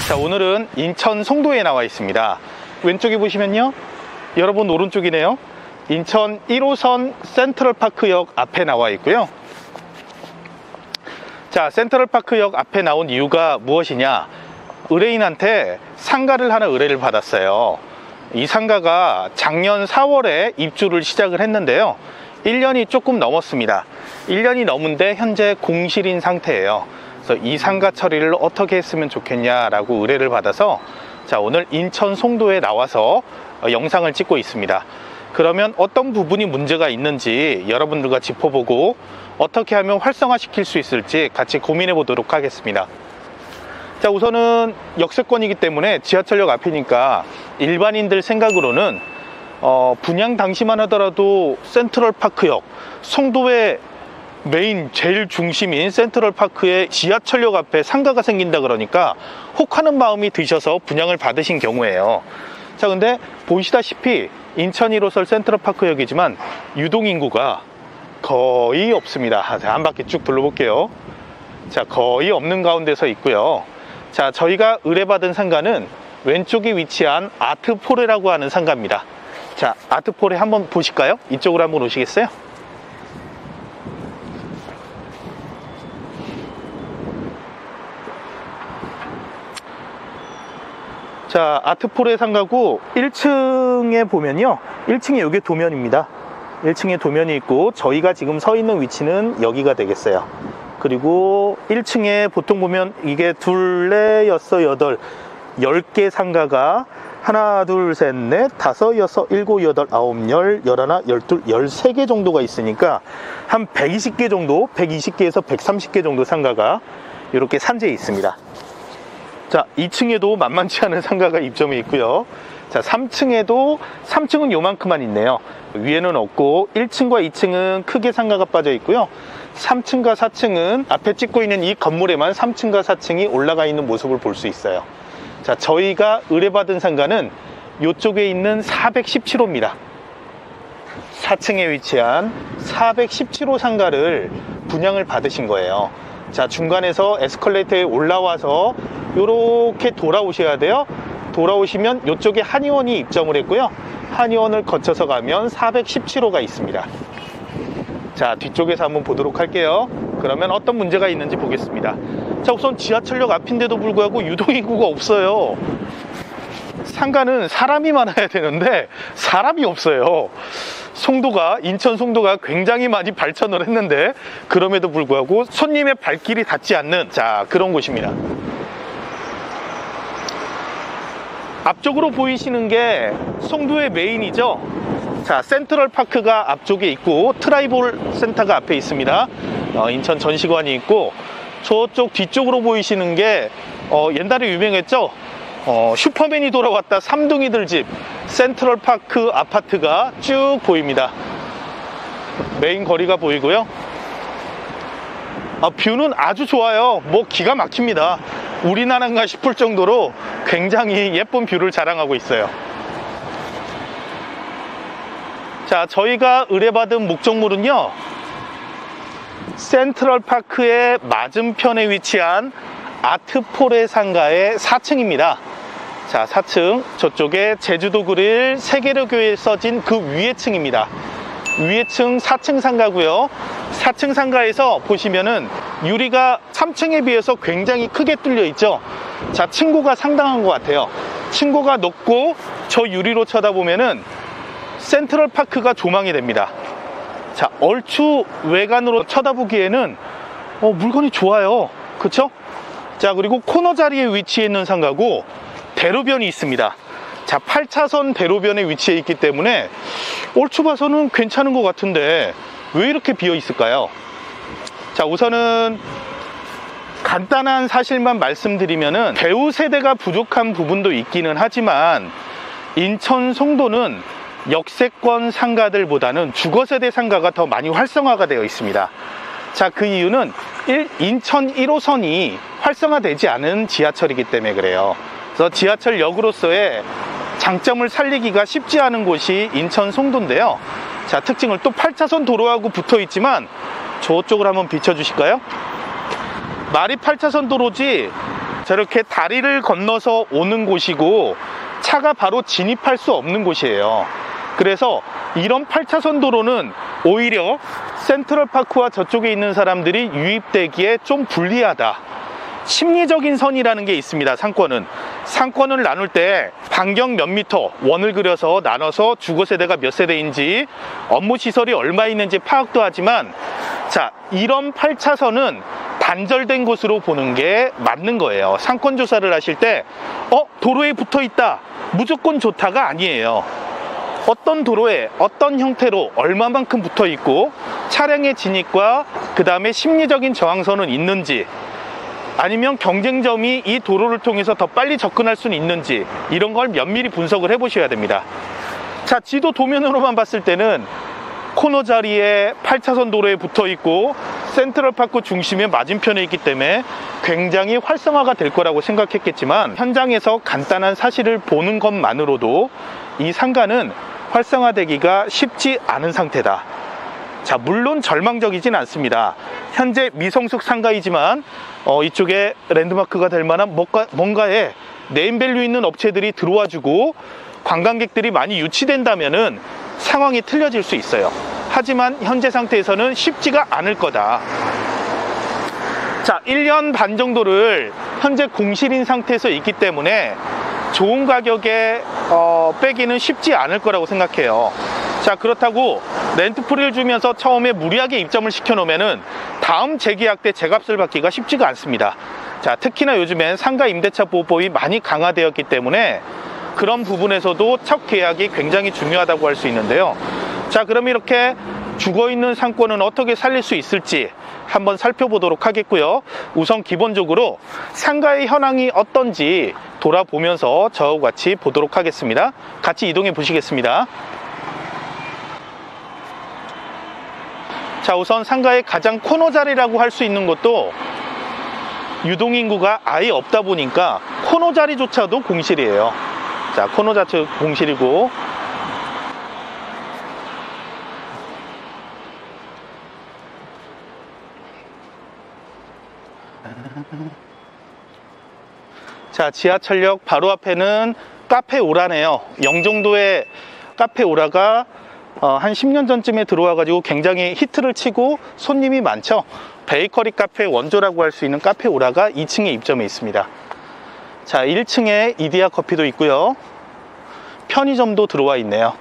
자, 오늘은 인천 송도에 나와 있습니다. 왼쪽에 보시면요, 여러분 오른쪽이네요. 인천 1호선 센트럴파크역 앞에 나와 있고요. 자, 센트럴파크역 앞에 나온 이유가 무엇이냐, 의뢰인한테 상가를 하나 의뢰를 받았어요. 이 상가가 작년 4월에 입주를 시작을 했는데요, 1년이 조금 넘었습니다. 1년이 넘은데 현재 공실인 상태예요. 그래서 이 상가 처리를 어떻게 했으면 좋겠냐라고 의뢰를 받아서, 자, 오늘 인천 송도에 나와서 영상을 찍고 있습니다. 그러면 어떤 부분이 문제가 있는지 여러분들과 짚어보고 어떻게 하면 활성화시킬 수 있을지 같이 고민해 보도록 하겠습니다. 자, 우선은 역세권이기 때문에 지하철역 앞이니까 일반인들 생각으로는 분양 당시만 하더라도 센트럴파크역, 송도의 메인 제일 중심인 센트럴파크의 지하철역 앞에 상가가 생긴다 그러니까 혹하는 마음이 드셔서 분양을 받으신 경우에요. 자, 근데 보시다시피 인천 1호선 센트럴파크역이지만 유동인구가 거의 없습니다. 자, 한 바퀴 쭉 둘러볼게요. 자, 거의 없는 가운데 서 있고요. 자, 저희가 의뢰받은 상가는 왼쪽에 위치한 아트포레라고 하는 상가입니다. 자, 아트포레 한번 보실까요? 이쪽으로 한번 오시겠어요? 자, 아트포레 상가고 1층에 보면요, 1층에 이게 도면입니다. 1층에 도면이 있고 저희가 지금 서 있는 위치는 여기가 되겠어요. 그리고 1층에 보통 보면 이게 둘, 넷, 여섯, 여덟, 10개 상가가 하나, 둘, 셋, 넷, 다섯, 여섯, 일곱, 여덟, 아홉, 열, 열하나, 열둘, 13개 정도가 있으니까 한 120개 정도, 120개에서 130개 정도 상가가 이렇게 산재해 있습니다. 자, 2층에도 만만치 않은 상가가 입점해 있고요. 자, 3층은 요만큼만 있네요. 위에는 없고 1층과 2층은 크게 상가가 빠져 있고요. 3층과 4층은 앞에 찍고 있는 이 건물에만 3층과 4층이 올라가 있는 모습을 볼 수 있어요. 자, 저희가 의뢰받은 상가는 이쪽에 있는 417호입니다. 4층에 위치한 417호 상가를 분양을 받으신 거예요. 자, 중간에서 에스컬레이터에 올라와서 이렇게 돌아오셔야 돼요. 돌아오시면 이쪽에 한의원이 입점을 했고요. 한의원을 거쳐서 가면 417호가 있습니다. 자, 뒤쪽에서 한번 보도록 할게요. 그러면 어떤 문제가 있는지 보겠습니다. 자, 우선 지하철역 앞인데도 불구하고 유동인구가 없어요. 상가는 사람이 많아야 되는데 사람이 없어요. 인천 송도가 굉장히 많이 발전을 했는데 그럼에도 불구하고 손님의 발길이 닿지 않는, 자, 그런 곳입니다. 앞쪽으로 보이시는 게 송도의 메인이죠. 자, 센트럴파크가 앞쪽에 있고 트라이볼 센터가 앞에 있습니다. 인천 전시관이 있고, 저쪽 뒤쪽으로 보이시는 게 옛날에 유명했죠. 슈퍼맨이 돌아왔다 삼둥이들 집 센트럴파크 아파트가 쭉 보입니다. 메인 거리가 보이고요. 뷰는 아주 좋아요. 뭐 기가 막힙니다. 우리나라인가 싶을 정도로 굉장히 예쁜 뷰를 자랑하고 있어요. 자, 저희가 의뢰받은 목적물은요, 센트럴파크의 맞은편에 위치한 아트포레 상가의 4층입니다. 자, 4층, 저쪽에 제주도 그릴 세계로교에 써진 그 위에 층입니다. 위에 층 4층 상가고요. 4층 상가에서 보시면은 유리가 3층에 비해서 굉장히 크게 뚫려 있죠. 자, 층고가 상당한 것 같아요. 층고가 높고 저 유리로 쳐다보면은 센트럴파크가 조망이 됩니다. 자, 얼추 외관으로 쳐다보기에는 물건이 좋아요. 그쵸? 자, 그리고 코너 자리에 위치해 있는 상가고 대로변이 있습니다. 자, 8차선 대로변에 위치해 있기 때문에 얼추 봐서는 괜찮은 것 같은데 왜 이렇게 비어 있을까요? 자, 우선은 간단한 사실만 말씀드리면은 배우 세대가 부족한 부분도 있기는 하지만 인천 송도는 역세권 상가들보다는 주거세대 상가가 더 많이 활성화가 되어 있습니다. 자, 그 이유는 인천 1호선이 활성화되지 않은 지하철이기 때문에 그래요. 그래서 지하철역으로서의 장점을 살리기가 쉽지 않은 곳이 인천 송도인데요. 자, 특징을 또 8차선 도로하고 붙어 있지만 저쪽을 한번 비춰주실까요? 말이 8차선 도로지 저렇게 다리를 건너서 오는 곳이고 차가 바로 진입할 수 없는 곳이에요. 그래서 이런 8차선 도로는 오히려 센트럴파크와 저쪽에 있는 사람들이 유입되기에 좀 불리하다. 심리적인 선이라는 게 있습니다. 상권을 나눌 때 반경 몇 미터 원을 그려서 나눠서 주거세대가 몇 세대인지 업무시설이 얼마 있는지 파악도 하지만, 자, 이런 8차선은 단절된 곳으로 보는 게 맞는 거예요. 상권 조사를 하실 때 도로에 붙어 있다, 무조건 좋다가 아니에요. 어떤 도로에 어떤 형태로 얼마만큼 붙어 있고 차량의 진입과 그 다음에 심리적인 저항선은 있는지, 아니면 경쟁점이 이 도로를 통해서 더 빨리 접근할 수는 있는지, 이런 걸 면밀히 분석을 해 보셔야 됩니다. 자, 지도 도면으로만 봤을 때는 코너 자리에 8차선 도로에 붙어 있고 센트럴파크 중심의 맞은편에 있기 때문에 굉장히 활성화가 될 거라고 생각했겠지만, 현장에서 간단한 사실을 보는 것만으로도 이 상가는 활성화되기가 쉽지 않은 상태다. 자, 물론 절망적이진 않습니다. 현재 미성숙 상가이지만 이쪽에 랜드마크가 될 만한 뭔가에 네임밸류 있는 업체들이 들어와주고 관광객들이 많이 유치된다면은 상황이 틀려질 수 있어요. 하지만 현재 상태에서는 쉽지가 않을 거다. 자, 1년 반 정도를 현재 공실인 상태에서 있기 때문에 좋은 가격에 빼기는 쉽지 않을 거라고 생각해요. 자, 그렇다고 렌트프리를 주면서 처음에 무리하게 입점을 시켜놓으면은 다음 재계약 때 재값을 받기가 쉽지가 않습니다. 자, 특히나 요즘엔 상가 임대차 보호법이 많이 강화되었기 때문에 그런 부분에서도 첫 계약이 굉장히 중요하다고 할 수 있는데요. 자, 그럼 이렇게 죽어있는 상권은 어떻게 살릴 수 있을지 한번 살펴보도록 하겠고요. 우선 기본적으로 상가의 현황이 어떤지 돌아보면서 저와 같이 보도록 하겠습니다. 같이 이동해 보시겠습니다. 자, 우선 상가의 가장 코너 자리라고 할 수 있는 것도 유동인구가 아예 없다 보니까 코너 자리조차도 공실이에요. 자, 코너 자체 공실이고, 자, 지하철역 바로 앞에는 카페 오라네요. 영종도에 카페 오라가 한 10년 전쯤에 들어와 가지고 굉장히 히트를 치고 손님이 많죠. 베이커리 카페 원조라고 할 수 있는 카페 오라가 2층에 입점해 있습니다. 자, 1층에 이디야 커피도 있고요. 편의점도 들어와 있네요.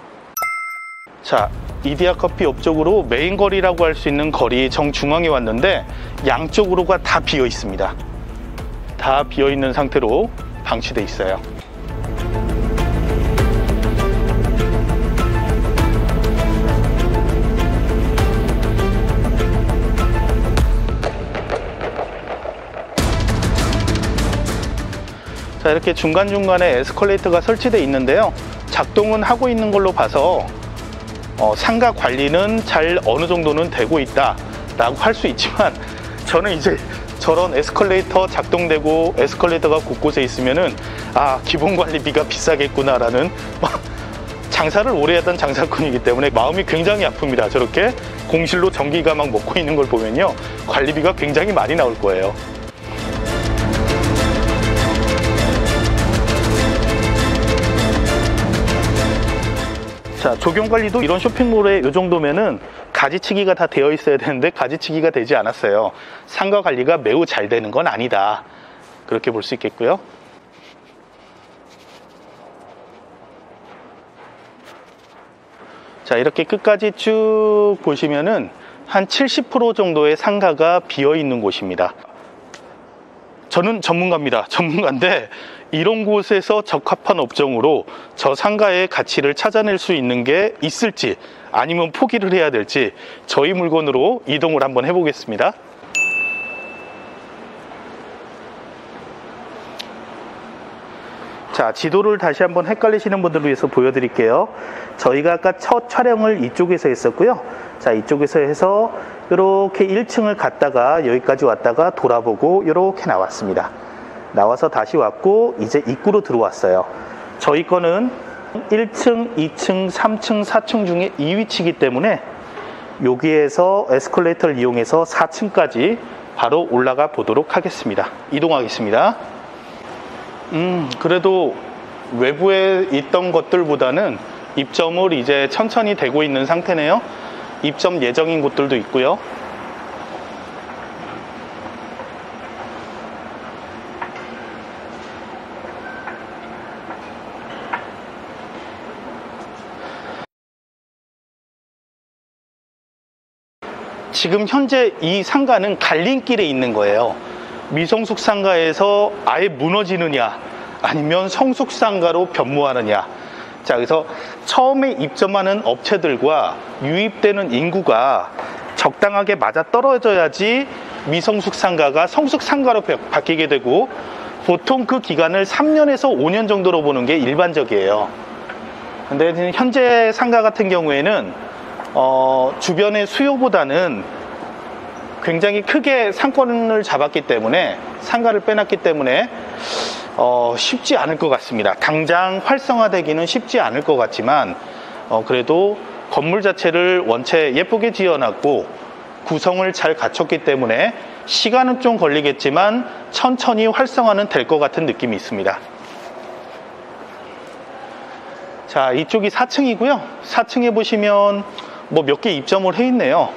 자, 이디야 커피 옆쪽으로 메인 거리라고 할 수 있는 거리 정중앙에 왔는데 양쪽으로가 다 비어 있습니다. 다 비어 있는 상태로 방치돼 있어요. 자, 이렇게 중간중간에 에스컬레이터가 설치되어 있는데요. 작동은 하고 있는 걸로 봐서 상가 관리는 잘 어느 정도는 되고 있다 라고 할 수 있지만, 저는 이제 저런 에스컬레이터 작동되고 에스컬레이터가 곳곳에 있으면은 기본 관리비가 비싸겠구나 라는, 장사를 오래 했던 장사꾼이기 때문에 마음이 굉장히 아픕니다. 저렇게 공실로 전기가 막 먹고 있는 걸 보면요, 관리비가 굉장히 많이 나올 거예요. 자, 조경관리도 이런 쇼핑몰에 이 정도면은 가지치기가 다 되어 있어야 되는데 가지치기가 되지 않았어요. 상가 관리가 매우 잘 되는 건 아니다, 그렇게 볼 수 있겠고요. 자, 이렇게 끝까지 쭉 보시면은 한 70% 정도의 상가가 비어 있는 곳입니다. 저는 전문가인데 이런 곳에서 적합한 업종으로 저 상가의 가치를 찾아낼 수 있는 게 있을지 아니면 포기를 해야 될지 저희 물건으로 이동을 한번 해보겠습니다. 자, 지도를 다시 한번 헷갈리시는 분들을 위해서 보여드릴게요. 저희가 아까 첫 촬영을 이쪽에서 했었고요. 자, 이쪽에서 해서 이렇게 1층을 갔다가 여기까지 왔다가 돌아보고 이렇게 나왔습니다. 나와서 다시 왔고 이제 입구로 들어왔어요. 저희 거는 1층, 2층, 3층, 4층 중에 이 위치이기 때문에 여기에서 에스컬레이터를 이용해서 4층까지 바로 올라가 보도록 하겠습니다. 이동하겠습니다. 그래도 외부에 있던 것들보다는 입점을 이제 천천히 되고 있는 상태네요. 입점 예정인 곳들도 있고요. 지금 현재 이 상가는 갈림길에 있는 거예요. 미성숙 상가에서 아예 무너지느냐 아니면 성숙 상가로 변모하느냐. 자, 그래서 처음에 입점하는 업체들과 유입되는 인구가 적당하게 맞아 떨어져야지 미성숙 상가가 성숙 상가로 바뀌게 되고, 보통 그 기간을 3년에서 5년 정도로 보는 게 일반적이에요. 근데 현재 상가 같은 경우에는 주변의 수요보다는 굉장히 크게 상권을 잡았기 때문에, 상가를 빼놨기 때문에 쉽지 않을 것 같습니다. 당장 활성화되기는 쉽지 않을 것 같지만 그래도 건물 자체를 원체 예쁘게 지어놨고 구성을 잘 갖췄기 때문에 시간은 좀 걸리겠지만 천천히 활성화는 될 것 같은 느낌이 있습니다. 자, 이쪽이 4층이고요. 4층에 보시면 뭐 몇 개 입점을 해 있네요.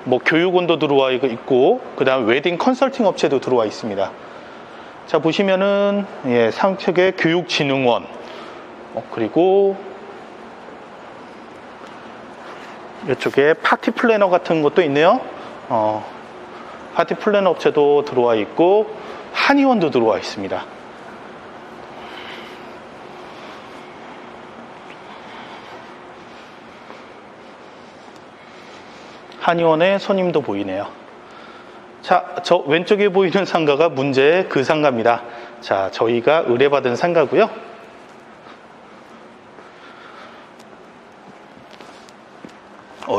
뭐 교육원도 들어와 있고, 그 다음 웨딩 컨설팅 업체도 들어와 있습니다. 자, 보시면은 상택의 교육진흥원, 그리고 이쪽에 파티 플래너 같은 것도 있네요. 파티 플래너 업체도 들어와 있고 한의원도 들어와 있습니다. 한의원의 손님도 보이네요. 자, 저 왼쪽에 보이는 상가가 문제의 그 상가입니다. 자, 저희가 의뢰받은 상가고요.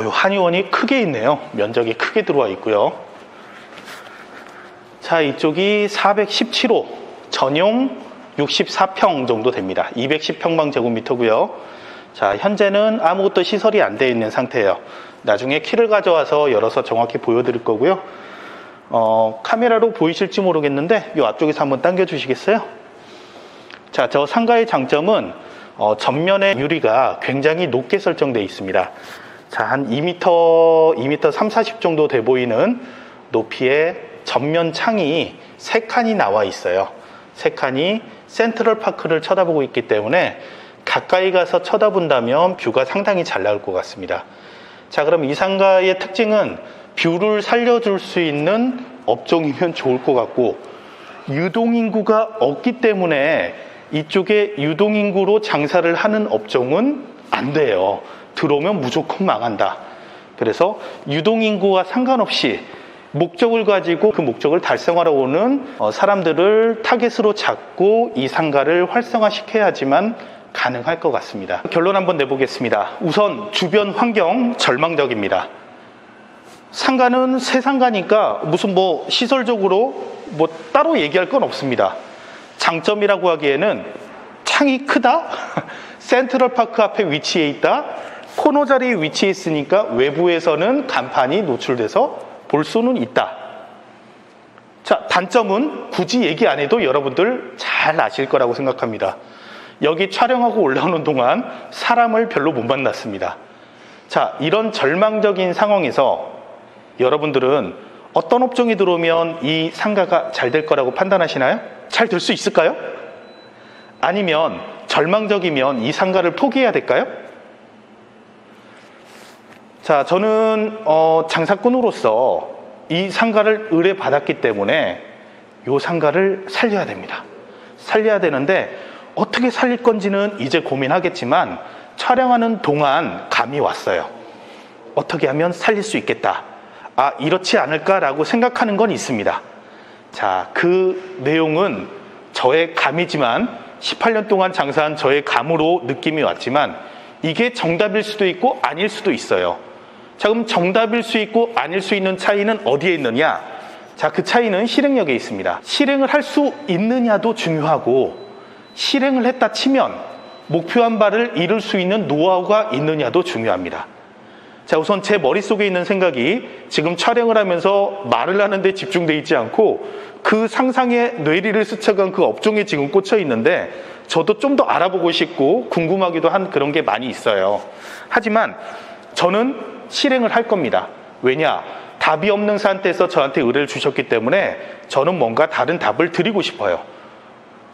한의원이 크게 있네요. 면적이 크게 들어와 있고요. 자, 이쪽이 417호, 전용 64평 정도 됩니다. 210평방제곱미터고요. 자, 현재는 아무것도 시설이 안 되어 있는 상태예요. 나중에 키를 가져와서 열어서 정확히 보여드릴 거고요. 카메라로 보이실지 모르겠는데 이 앞쪽에서 한번 당겨 주시겠어요? 자, 저 상가의 장점은 전면의 유리가 굉장히 높게 설정되어 있습니다. 자, 한 2m 3, 40 정도 돼 보이는 높이의 전면 창이 3칸이 나와 있어요. 3칸이 센트럴파크를 쳐다보고 있기 때문에 가까이 가서 쳐다본다면 뷰가 상당히 잘 나올 것 같습니다. 자, 그럼 이 상가의 특징은 뷰를 살려줄 수 있는 업종이면 좋을 것 같고, 유동인구가 없기 때문에 이쪽에 유동인구로 장사를 하는 업종은 안 돼요. 들어오면 무조건 망한다. 그래서 유동인구와 상관없이 목적을 가지고 그 목적을 달성하러 오는 사람들을 타겟으로 잡고 이 상가를 활성화시켜야지만 가능할 것 같습니다. 결론 한번 내보겠습니다. 우선 주변 환경 절망적입니다. 상가는 새 상가니까 무슨 뭐 시설적으로 뭐 따로 얘기할 건 없습니다. 장점이라고 하기에는 창이 크다, 센트럴파크 앞에 위치해 있다, 코너 자리에 위치해 있으니까 외부에서는 간판이 노출돼서 볼 수는 있다. 자, 단점은 굳이 얘기 안 해도 여러분들 잘 아실 거라고 생각합니다. 여기 촬영하고 올라오는 동안 사람을 별로 못 만났습니다. 자, 이런 절망적인 상황에서 여러분들은 어떤 업종이 들어오면 이 상가가 잘 될 거라고 판단하시나요? 잘 될 수 있을까요? 아니면 절망적이면 이 상가를 포기해야 될까요? 자, 저는 장사꾼으로서 이 상가를 의뢰받았기 때문에 이 상가를 살려야 됩니다. 살려야 되는데 어떻게 살릴 건지는 이제 고민하겠지만 촬영하는 동안 감이 왔어요. 어떻게 하면 살릴 수 있겠다. 아, 이렇지 않을까라고 생각하는 건 있습니다. 자, 그 내용은 저의 감이지만 18년 동안 장사한 저의 감으로 느낌이 왔지만 이게 정답일 수도 있고 아닐 수도 있어요. 자, 그럼 정답일 수 있고 아닐 수 있는 차이는 어디에 있느냐? 자, 그 차이는 실행력에 있습니다. 실행을 할 수 있느냐도 중요하고, 실행을 했다 치면 목표한 바를 이룰 수 있는 노하우가 있느냐도 중요합니다. 자, 우선 제 머릿속에 있는 생각이 지금 촬영을 하면서 말을 하는데 집중되어 있지 않고 그 상상의 뇌리를 스쳐간 그 업종에 지금 꽂혀 있는데 저도 좀 더 알아보고 싶고 궁금하기도 한 그런 게 많이 있어요. 하지만 저는 실행을 할 겁니다. 왜냐? 답이 없는 상태에서 저한테 의뢰를 주셨기 때문에 저는 뭔가 다른 답을 드리고 싶어요.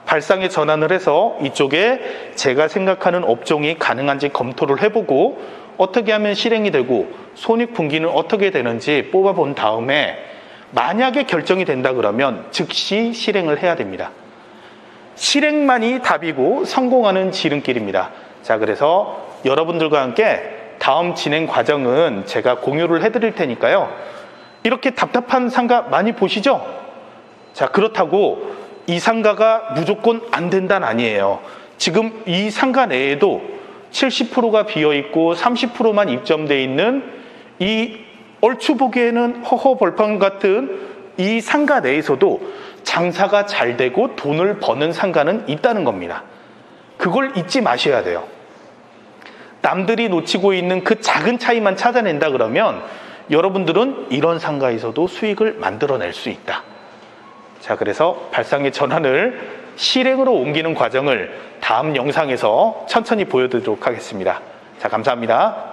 발상에 전환을 해서 이쪽에 제가 생각하는 업종이 가능한지 검토를 해보고 어떻게 하면 실행이 되고 손익분기는 어떻게 되는지 뽑아본 다음에 만약에 결정이 된다 그러면 즉시 실행을 해야 됩니다. 실행만이 답이고 성공하는 지름길입니다. 자, 그래서 여러분들과 함께 다음 진행 과정은 제가 공유를 해드릴 테니까요. 이렇게 답답한 상가 많이 보시죠? 자, 그렇다고 이 상가가 무조건 안 된다는 아니에요. 지금 이 상가 내에도 70%가 비어있고 30%만 입점되어 있는 이 얼추 보기에는 허허벌판 같은 이 상가 내에서도 장사가 잘 되고 돈을 버는 상가는 있다는 겁니다. 그걸 잊지 마셔야 돼요. 남들이 놓치고 있는 그 작은 차이만 찾아낸다 그러면 여러분들은 이런 상가에서도 수익을 만들어낼 수 있다. 자, 그래서 발상의 전환을 실행으로 옮기는 과정을 다음 영상에서 천천히 보여드리도록 하겠습니다. 자, 감사합니다.